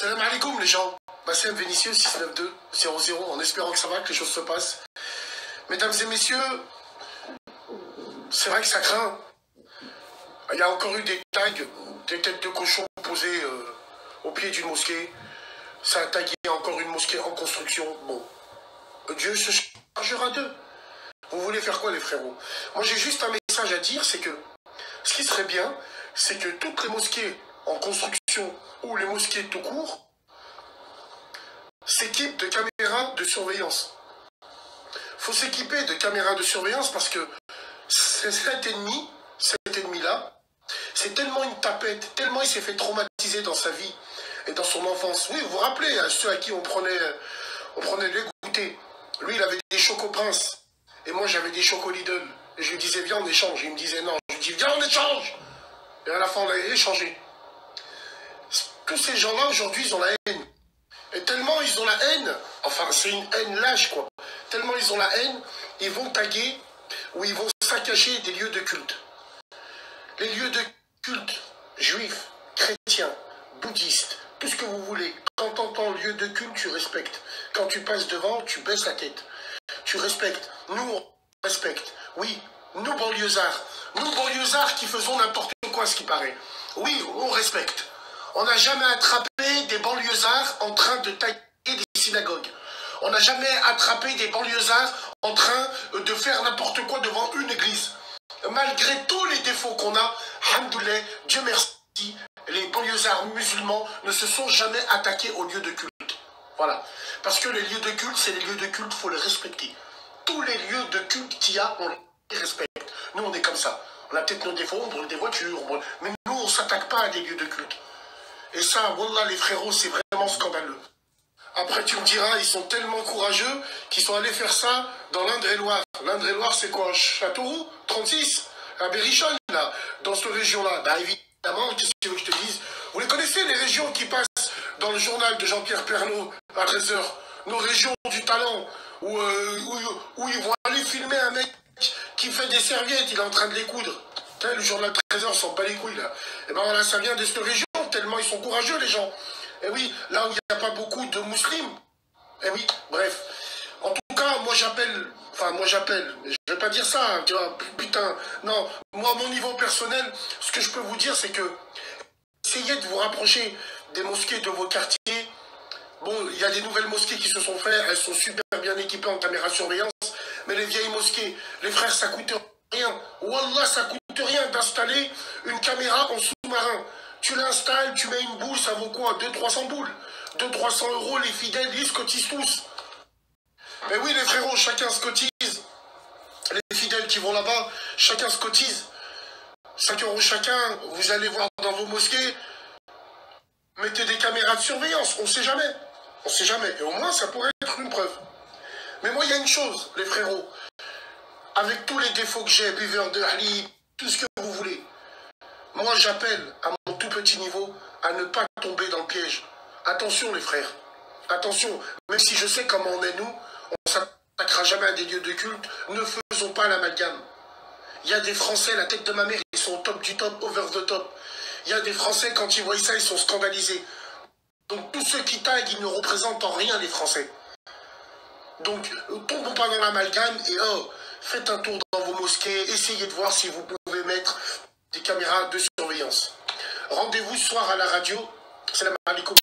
Salam alaikum les gens. Bassem Vénitieux 692 00 en espérant que ça va, que les choses se passent. Mesdames et messieurs, c'est vrai que ça craint. Il y a encore eu des tags, des têtes de cochon posées au pied d'une mosquée. Ça a tagué encore une mosquée en construction. Bon, Dieu se chargera d'eux. Vous voulez faire quoi les frérots? Moi j'ai juste un message à dire, c'est que ce qui serait bien, c'est que toutes les mosquées en construction ou les mosquées tout court s'équipent de caméras de surveillance. Il faut s'équiper de caméras de surveillance parce que cet ennemi-là, c'est tellement une tapette, tellement il s'est fait traumatiser dans sa vie et dans son enfance. Oui, vous vous rappelez, à ceux à qui on prenait les goûters. Lui, il avait des Choco Prince et moi, j'avais des Choco Lidl. Et je lui disais, viens, on échange. Il me disait, non. Je lui dis, viens, on échange. Et à la fin, on a échangé. Tous ces gens-là, aujourd'hui, ils ont la haine. Et tellement ils ont la haine, enfin, c'est une haine lâche, quoi. Tellement ils ont la haine, ils vont taguer ou ils vont saccager des lieux de culte. Les lieux de culte juifs, chrétiens, bouddhistes, tout ce que vous voulez. Quand tu entends lieu de culte, tu respectes. Quand tu passes devant, tu baisses la tête. Tu respectes. Nous, on respecte. Oui, nous, banlieusards qui faisons n'importe quoi, ce qui paraît. Oui, on respecte. On n'a jamais attrapé des banlieusards en train de tailler des synagogues. On n'a jamais attrapé des banlieusards en train de faire n'importe quoi devant une église. Malgré tous les défauts qu'on a, alhamdoulilah, Dieu merci, les banlieusards musulmans ne se sont jamais attaqués aux lieux de culte. Voilà. Parce que les lieux de culte, c'est les lieux de culte, il faut les respecter. Tous les lieux de culte qu'il y a, on les respecte. Nous, on est comme ça. On a peut-être nos défauts, on brûle des voitures, mais nous, on ne s'attaque pas à des lieux de culte. Et ça, wallah, les frérots, c'est vraiment scandaleux. Après, tu me diras, ils sont tellement courageux qu'ils sont allés faire ça dans l'Indre-et-Loire. L'Indre-et-Loire, c'est quoi? Châteauroux 36 à Berrichonne, là, dans cette région-là. Bah, évidemment, qu'est-ce que tu veux que je te dise? Vous les connaissez, les régions qui passent dans le journal de Jean-Pierre Pernaut à 13h? Nos régions du talent, où ils vont aller filmer un mec qui fait des serviettes, il est en train de les coudre. Le journal 13h s'en bat les couilles, là. Et ben voilà, ça vient de cette région, tellement ils sont courageux, les gens. Et oui, là où il n'y a pas beaucoup de musulmans. Et oui, bref. En tout cas, moi j'appelle, je vais pas dire ça, hein, tu vois, putain, non. Moi, à mon niveau personnel, ce que je peux vous dire, c'est que essayez de vous rapprocher des mosquées de vos quartiers. Bon, il y a des nouvelles mosquées qui se sont faites, elles sont super bien équipées en caméra surveillance, mais les vieilles mosquées, les frères, ça coûte rien. Wallah, ça coûte rien d'installer une caméra en sous-marin. Tu l'installes, tu mets une boule, ça vaut quoi? 200-300 boules. 200-300 €, les fidèles, ils se cotisent tous. Mais oui, les frérots, chacun se cotise. Les fidèles qui vont là-bas, chacun se cotise. 5 € chacun, vous allez voir dans vos mosquées. Mettez des caméras de surveillance, on ne sait jamais. On ne sait jamais. Et au moins, ça pourrait être une preuve. Mais moi, il y a une chose, les frérots. Avec tous les défauts que j'ai, buveur de halib, tout ce que vous voulez. Moi, j'appelle à mon tout petit niveau à ne pas tomber dans le piège. Attention, les frères. Attention. Même si je sais comment on est, nous, on ne s'attaquera jamais à des lieux de culte. Ne faisons pas l'amalgame. Il y a des Français, la tête de ma mère, ils sont au top du top, over the top. Il y a des Français, quand ils voient ça, ils sont scandalisés. Donc, tous ceux qui taguent, ils ne représentent en rien les Français. Donc, tombons pas dans l'amalgame et faites un tour dans vos mosquées. Essayez de voir si vous pouvez mettre des caméras de surveillance. Rendez-vous ce soir à la radio. Salam alaikum.